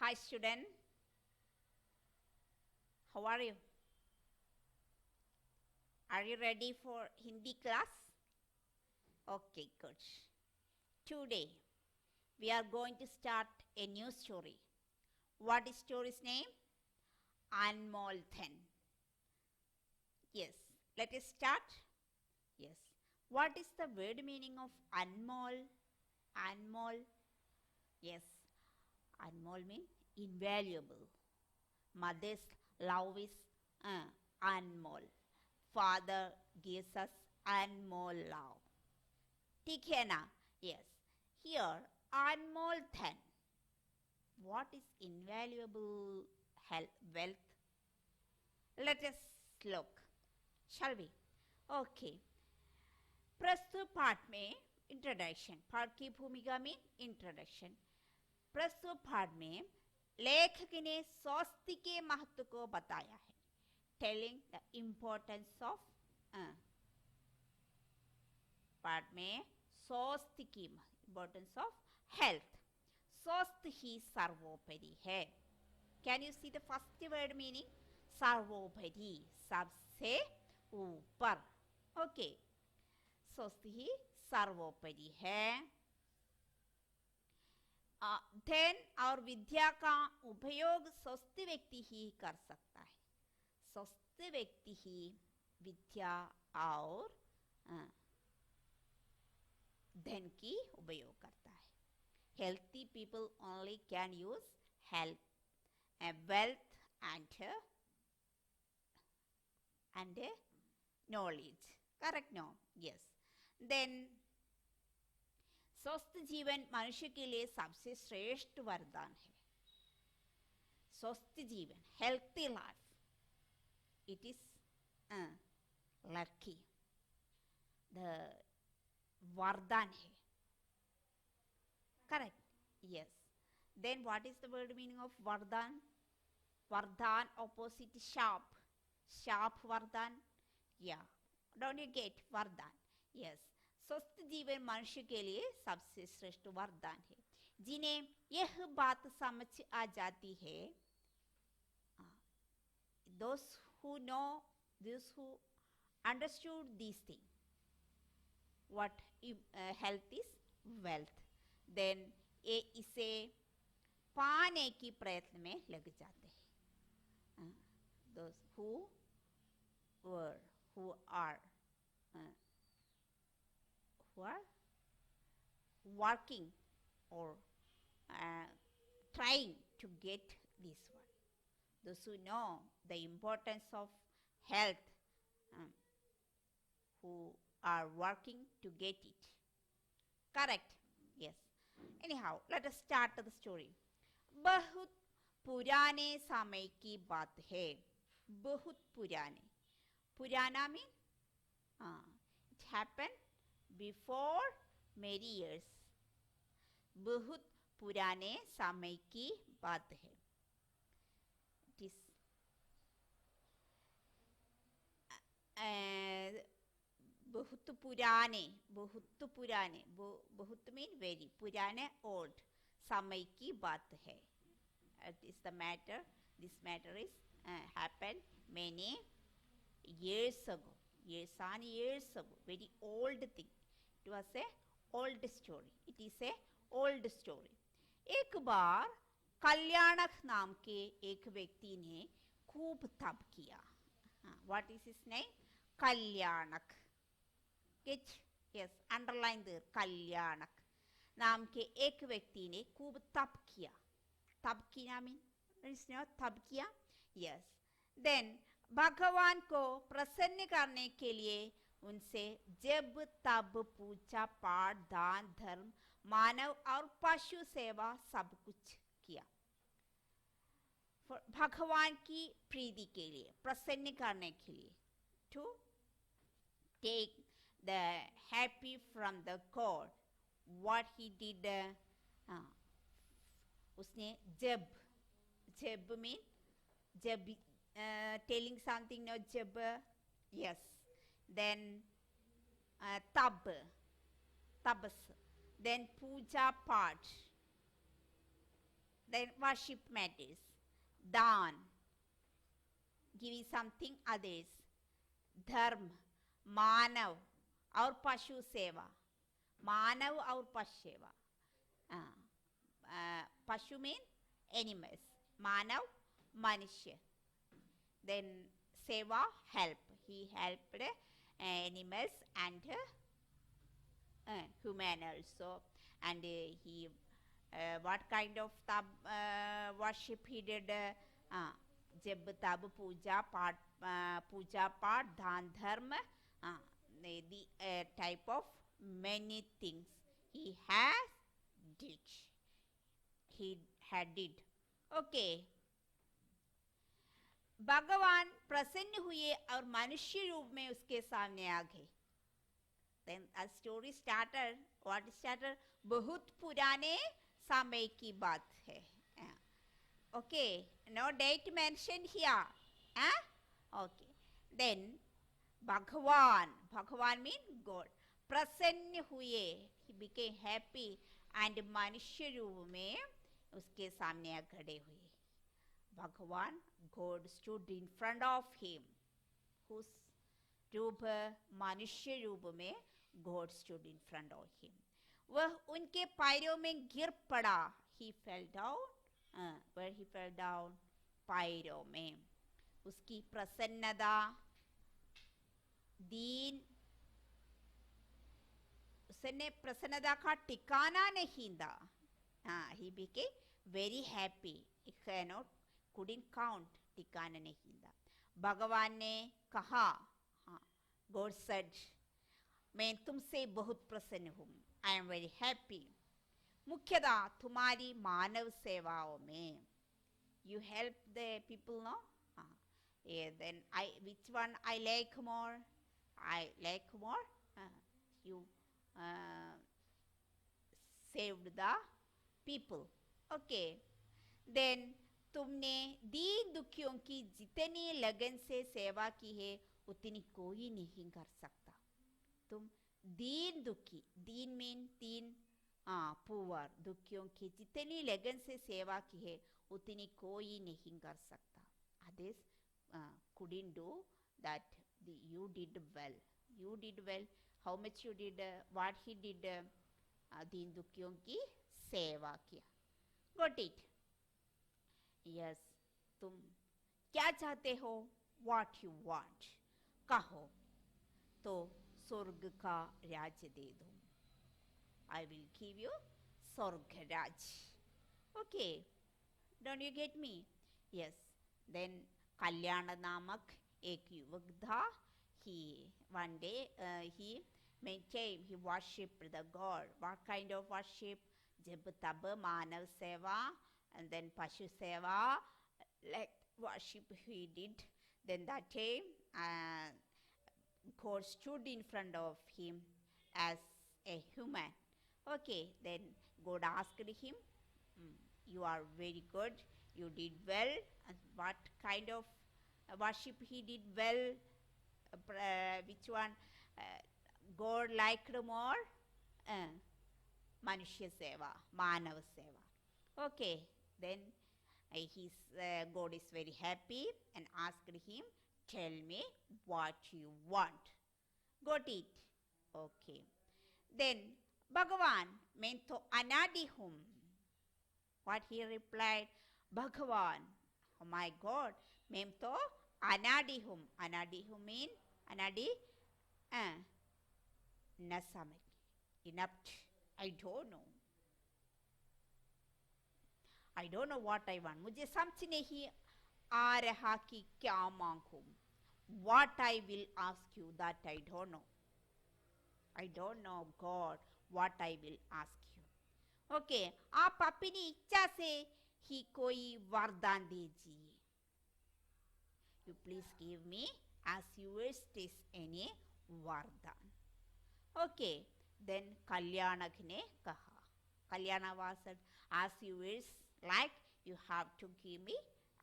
Hi student, how are you? Are you ready for Hindi class? Okay, good. Today we are going to start a new story. What is story's name? Anmol 10. Yes, let us start. Yes. What is the word meaning of Anmol? Anmol. Yes. Anmol means invaluable. Mother's love is Anmol. Father gives us Anmol love. ठीक है ना? Yes. Here, Anmol 10. What is invaluable wealth? Let us look. Shall we? Okay. प्रस्तुत पाठ में introduction, पाठ की भूमिका में इंट्रोडक्शन. प्रस्तुत पाठ में लेखक ने स्वास्थ्य के महत्व को बताया है. Telling the importance of part में स्वास्थ्य की इम्पोर्टेंस ऑफ हेल्थ. स्वस्थ ही सर्वोपरि है. Can you see the first word meaning? सर्वोपरि, सबसे ऊपर. ओके, स्वस्थ ही सर्वोपरि है. धन और विद्या का उपयोग स्वस्थ व्यक्ति ही कर सकता है. स्वस्थ व्यक्ति ही विद्या और धन की उपयोग करता है. Healthy people only can use health, wealth and knowledge. Correct? No? Yes. Then स्वस्थ जीवन मनुष्य के लिए सबसे श्रेष्ठ वरदान है. स्वस्थ जीवन, healthy life, it is lucky. The वरदान है. Correct? Yes. Then what is the word meaning of vardhan? Vardhan opposite sharp. Sharp vardhan. Yeah. Don't you get vardhan? Yes. स्वस्थ जीवन मनुष्य के लिए सबसे श्रेष्ठ वरदान है. जिन्हें यह बात समझ आ जाती है, those who know, those who understood these things, what health is wealth, then ये इसे पाने की प्रयत्न में लग जाते हैं. Those who are working or trying to get this one. Those who know the importance of health, who are working to get it. Correct? Yes. Anyhow, let us start the story. बहुत पुराने समय की बात है. बहुत पुराने. पुराना mean it happened before many years. बहुत पुराने समय की बात है. It is बहुत पुराने, बहुत पुराने, बहुत मीन वेरी, पुराने old, समय की बात है. It is the matter, this matter is happened many years ago, years and years ago, very old thing. It was a old story. It is a old story. एक बार कल्याणक नाम के एक व्यक्ति ने खूब तप किया. What is his name? कल्याणक. Get? Yes, underline there. कल्याणक नाम के एक व्यक्ति ने खूब तप किया. तप किया means तप किया. Yes. Then भगवान को प्रसन्न करने के लिए उनसे जब तब पूजा पाठ दान धर्म मानव और पशु सेवा सब कुछ किया. भगवान की प्रीति के लिए, प्रसन्न करने के लिए, to take the happy from the God. What he did, उसने जब mean जब telling something, no jab, yes. Then tabas, then puja part, then worship matters. दान, giving something others. धर्म, मानव और पशु सेवा. मानव और पशु सेवा. पशु mean animals. मानव मनुष्य. Then seva, help. He helped animals and human also. And he what kind of worship he did? जब तब पूजा पाठ दान धर्म, the type of many things he had did. Okay. भगवान प्रसन्न हुए और मनुष्य रूप में उसके सामने आ गए. Then a story started. What started? बहुत पुराने समय की बात है. Okay, no date mentioned here. Okay. Then Bhagavan means God. प्रसन्न हुए, he became happy and मनुष्य रूप में उसके सामने खड़े हुए. भगवान, God stood in front of him. Whose रूप? मनुष्य रूप में God stood in front of him. वह उनके पैरों में गिर पड़ा. He fell down. Where he fell down? पैरों में. उसकी प्रसन्नता, दीन, उसने प्रसन्नता का ठिकाना नहीं था. He became very happy. He couldn't count. ठिकाना नहीं था. भगवान ने कहा, God said, मैं तुमसे बहुत प्रसन्न हूँ. I am very happy. मुख्यतः तुम्हारी मानव सेवाओं में. You help the people, no? Yeah, then which one I like more? I like more. You saved the people. Okay. Then तुमने दीन दुखियों की जितनी लगन से सेवा की है उतनी कोई नहीं कर सकता. तुम दीन दुखी, दीन मीन तीन, पुअर, दुखियों की जितनी लगन से सेवा की है उतनी कोई नहीं कर सकता. Others couldn't do that. You did well. You did well. How much you did? What he did? दीन दुखियों की सेवा किया. Got it? Yes. तुम क्या चाहते हो? What you want? कहो तो स्वर्ग का राज्य दे दूं. I will give you स्वर्ग राज्य. Okay. Don't you get me? Yes. Then कल्याण नामक एक युवक था. He one day he maintained, he worshipped the God. What kind of worship? जब तब मानव सेवा, and then pashu seva, like worship he did. Then that time God stood in front of him as a human. Okay, then God asked him, you are very good, you did well. And what kind of worship he did well? Which one God liked more? Manushya seva, Manav seva. Okay, then God is very happy and asked him, tell me what you want. Got it? Okay. Then Bhagavan meant to anadi hum. What he replied? Bhagavan, oh my God, meant to anadi hum. Anadi hum mean anadi nasamik. Inept. I don't know. I don't know what I want. मुझे समझ नहीं आ रहा कि क्या मांगूं. What I will ask you, that I don't know. I don't know, God, what I will ask you. Okay, आप अपनी इच्छा से ही कोई वरदान दीजिए. You please give me as you wish this any वरदान. Okay, then कल्याणक ने कहा. कल्याण was said, as you wish, like you have to give me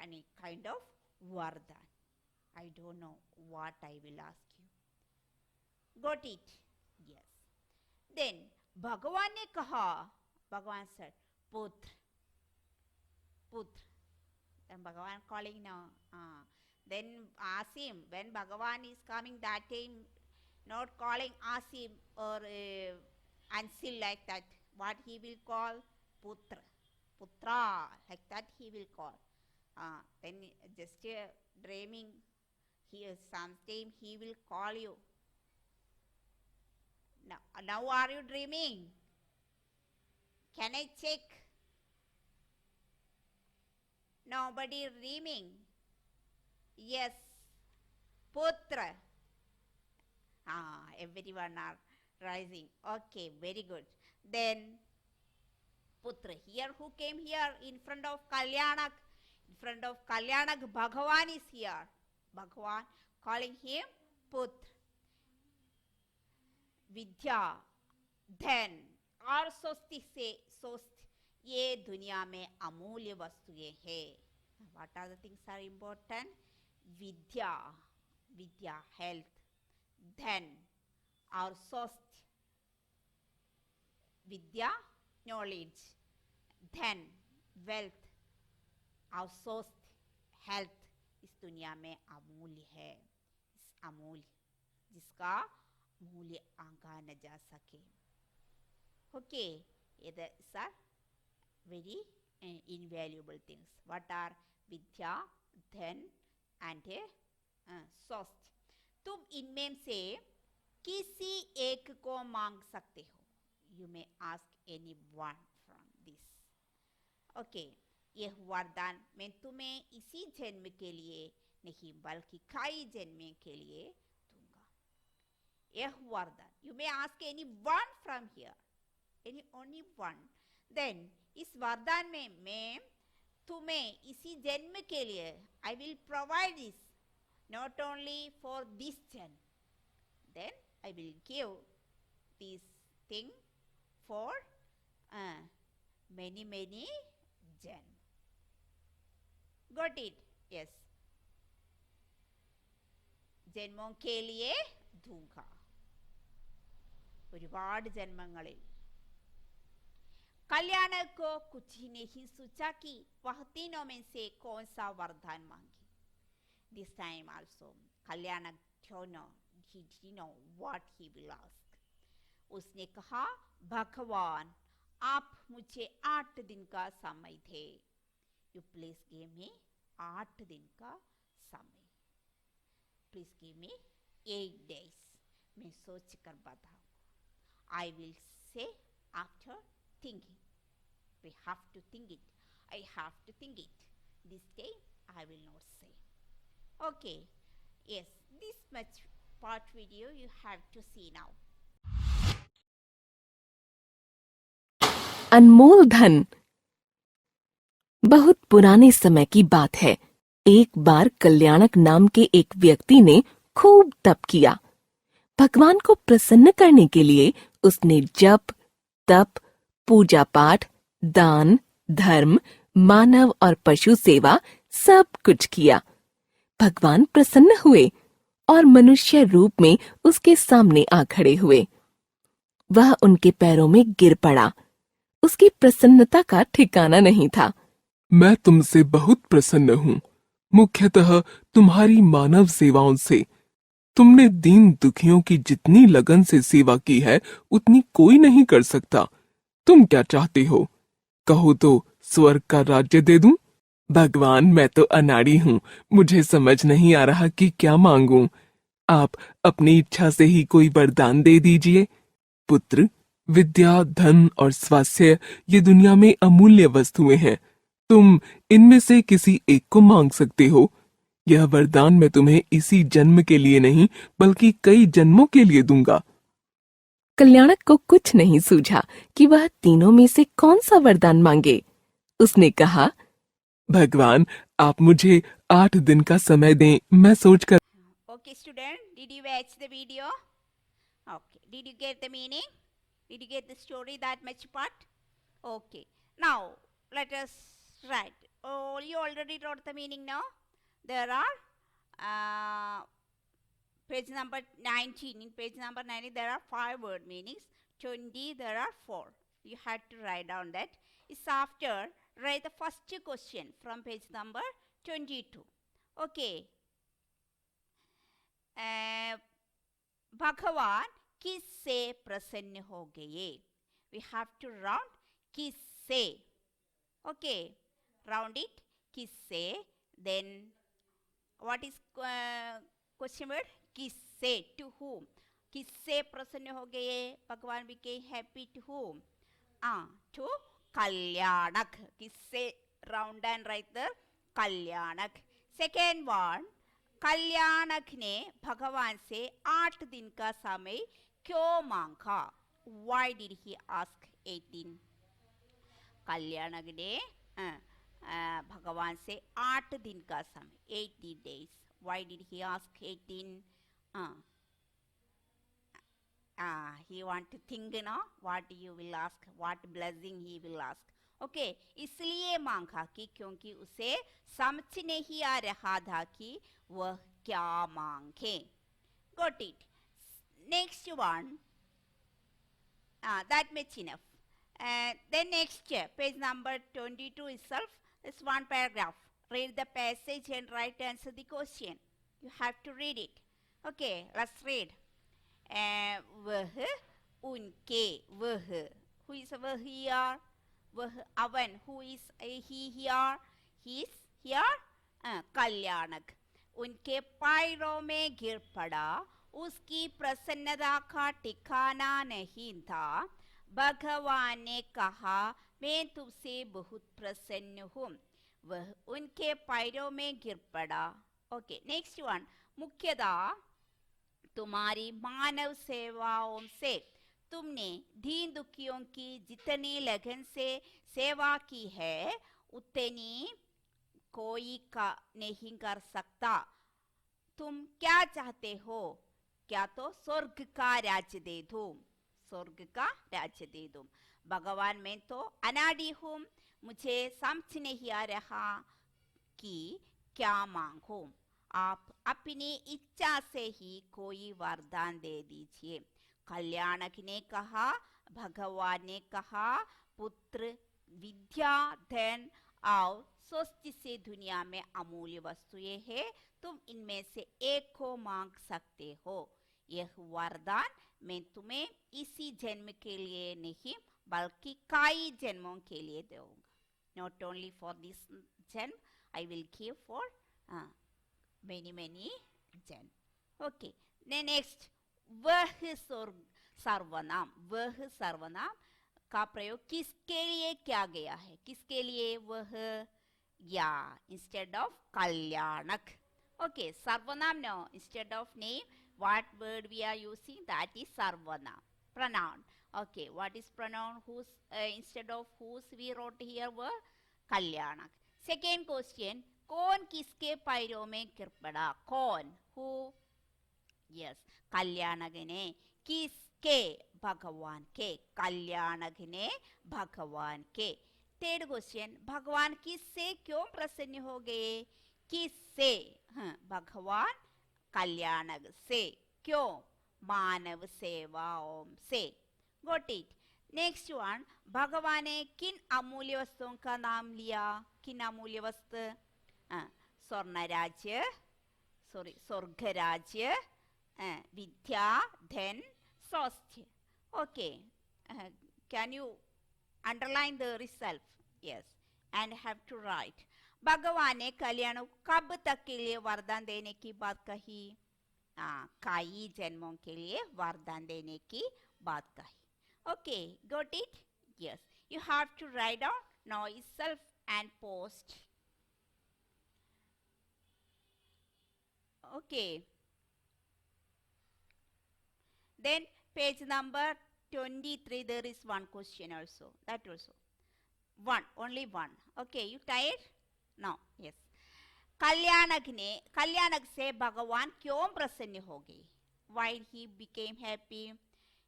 any kind of vardhan. I don't know what I will ask you. Got it? Yes. Then Bhagavan ने कहा, Bhagavan said, पुत्र, Putra. Then Bhagavan calling now. Then Asim, when Bhagavan is coming that time, not calling Asim or Ansil like that. What he will call? Putra. Putra, like that he will call. Then just dreaming, sometime he will call you. Now are you dreaming? Can I check? Nobody dreaming. Yes. Putra. Everyone are rising. Okay, very good. Then Putra. Here who came here in front of Kalyanak? In front of Kalyanak, Bhagavan is here. Bhagavan calling him Putra. Vidya, धन और सोस्ति से सोस्त ये दुनिया में अमूल्य वस्तुएं हैं. What are the things are important? Vidya, vidya, health, धन और सोस्त. Vidya, knowledge, धन, wealth और सोस्त, health इस दुनिया में अमूल्य है. अमूल्य जिसका मूल्य आंका न जा सके. Okay, these are very invaluable things. What are vidya, धन and स्वास्थ्य? तुम इनमें से किसी एक को मांग सकते हो. You may ask any one from this. Okay, यह वरदान मैं तुम्हें इसी जन्म के लिए नहीं बल्कि कई जन्म के लिए Vardhan. You may ask any one from here. Only one. Then इस वरदान में मैं तुम्हें इसी जन्म के लिए I will provide this not only for this जन्म. Then I will give this thing for many जन्म. Got it? Yes. जन्मों के लिए दूंगा. ഒരുപാട് ജന്മങ്ങളിൽ. कल्याण को कुछ ही नहीं सोचा कि वह तीनों में से कौन सा वरदान मांगे. This time also Kalyan don't know, he didn't know what he will ask. उसने कहा भगवान आप मुझे 8 दिन का समय दे. You please give me 8 दिन का समय. Please give me 8 days. मैं सोच कर बताऊं. I will say after thinking. We have to think it. I have to think it. This day I will not say. Okay. Yes, this much part video you have to see now. अनमोल धन. बहुत पुराने समय की बात है. एक बार कल्याणक नाम के एक व्यक्ति ने खूब तप किया. भगवान को प्रसन्न करने के लिए उसने जप, तप, पूजा पाठ, दान, धर्म, मानव और पशु सेवा सब कुछ किया. भगवान प्रसन्न हुए और मनुष्य रूप में उसके सामने आ खड़े हुए. वह उनके पैरों में गिर पड़ा. उसकी प्रसन्नता का ठिकाना नहीं था. मैं तुमसे बहुत प्रसन्न हूँ, मुख्यतः तुम्हारी मानव सेवाओं से. तुमने दीन दुखियों की जितनी लगन से सेवा की है उतनी कोई नहीं कर सकता. तुम क्या चाहते हो? कहो तो स्वर्ग का राज्य दे दूं? भगवान मैं तो अनाड़ी हूँ, मुझे समझ नहीं आ रहा कि क्या मांगूं. आप अपनी इच्छा से ही कोई वरदान दे दीजिए. पुत्र, विद्या, धन और स्वास्थ्य ये दुनिया में अमूल्य वस्तुएं हैं. तुम इनमें से किसी एक को मांग सकते हो. यह वरदान मैं तुम्हें इसी जन्म के लिए नहीं बल्कि कई जन्मों के लिए दूंगा. कल्याणक को कुछ नहीं सूझा कि वह तीनों में से कौन सा वरदान मांगे. उसने कहा भगवान आप मुझे 8 दिन का समय दें, मैं सोचकर. Okay student, did you watch the video? Okay, did you get the meaning? Did you get the story that much part? Okay, now let us write. Oh, you already wrote the meaning now. There are page number 19. In page number 19 there are 5 word meanings. 20 there are 4. You had to write down that. It's after write the first question from page number 22. Okay. भगवान किससे प्रसन्न हो गए? We have to round किससे. Okay, round it किससे. Then what is question word? किससे, to whom? किससे प्रसन्न हो गए? भगवान became happy to whom? To कल्याणक. किससे round and write the कल्याणक. Second one, कल्याणक ने भगवान से 8 दिन का समय क्यों मांगा? Why did he ask 18? कल्याणक ने भगवान से 8 दिन का समय, 80 days. Why did he ask 18? He want to think, you know, what you will ask, what blessing he will ask. Okay, इसलिए मांगा कि क्योंकि उसे समझ नहीं आ रहा था कि वह क्या मांगे. Got it. Next one. That much enough. Then next, page number 22 itself, this one paragraph. Read the passage and write answer the question. You have to read it. Okay, let's read. वह उनके, वह, who is वह here? वह oven, who is he here? He is here? कल्याणक. उनके पैरों में गिर पड़ा. उसकी प्रसन्नता का ठिकाना नहीं था. भगवान ने कहा, मैं तुमसे बहुत प्रसन्न हूँ. वह उनके पैरों में गिर पड़ा. Okay, next one. मुख्यतः तुम्हारी मानव सेवाओं से तुमने दीन दुखियों की जितनी लगन से सेवा की है उतनी कोई का नहीं कर सकता. तुम क्या चाहते हो? क्या तो स्वर्ग का राज्य दे दूं. स्वर्ग का राज्य दे दूं. भगवान, मैं तो अनादि हूँ, मुझे समझ नहीं आ रहा कि क्या मांगूं. आप अपनी इच्छा से ही कोई वरदान दे दीजिए. कल्याणक ने कहा. भगवान ने कहा, पुत्र, विद्या, धन और स्वस्थ से दुनिया में अमूल्य वस्तुएं हैं. तुम इनमें से एक को मांग सकते हो. यह वरदान मैं तुम्हें इसी जन्म के लिए नहीं बल्कि कई जन्मों के लिए दूंगा. Not only for this जन्म, I will give for many जन्म. Okay. Then next, वह सर्वनाम. वह सर्वनाम का प्रयोग किसके लिए किया गया है? किसके लिए? वह, या, instead of कल्याणक. Okay, सर्वनाम. No, instead of name, what word we are using? That is सर्वनाम. Pronoun. Okay, what is pronoun? Whose instead of whose we wrote here were कल्याणक. Second question, कौन किसके पैरों में गिर पड़ा? कौन? Who? Yes, कल्याणक ने. किसके? भगवान के. कल्याणक ने भगवान के. थर्ड क्वेश्चन, भगवान किससे क्यों प्रसन्न हो गए? किससे? भगवान कल्याणक से. क्यों? मानव सेवाओं से. Got it. नेक्स्ट वन, भगवान ने किन अमूल्य वस्तुओं का नाम लिया? किन अमूल्य वस्तु? स्वर्ण राज्य, स्वर्ग राज्य, विद्या, धन, स्वास्थ्य. Okay, can you underline the result? Yes, and have to write. भगवान ने कल्याण कब तक के लिए वरदान देने की बात कही? कई जन्मों के लिए वरदान देने की बात कही. Okay, got it? Yes. You have to write down now itself and post. Okay. Then page number 23, there is one question also. That also. One, only one. Okay, you tired? No, yes. कल्याणक से भगवान क्यों प्रसन्न हो गए? Why he became happy?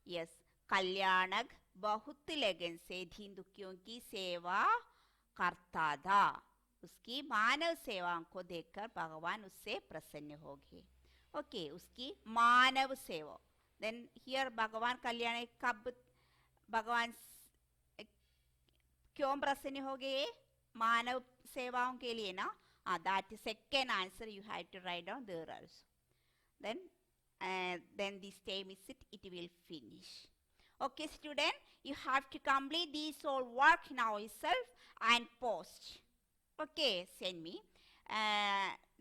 Yes. कल्याणक बहुत लगन से दीन दुखियों की सेवा करता था. उसकी मानव सेवाओं को देखकर भगवान उससे प्रसन्न हो गए. ओके, उसकी मानव सेवा. देन हियर भगवान कल्याण कब भगवान क्यों प्रसन्न हो गए? मानव सेवाओं के लिए ना, that second answer you have to write down there also. Then this time is it will finish. Okay, student, you have to complete this all work now itself and post. Okay, send me.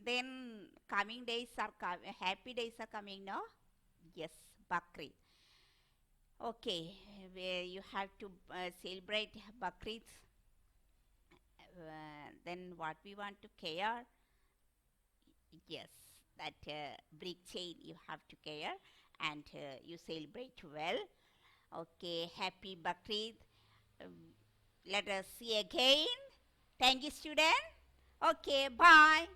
Then coming days are happy days are coming now. Yes, Bakrid. Okay, where you have to celebrate Bakrid. Then what we want to care? Yes, that brick chain you have to care, and you celebrate well. Okay, happy Bakrid. Let us see again. Thank you, student. Okay, bye.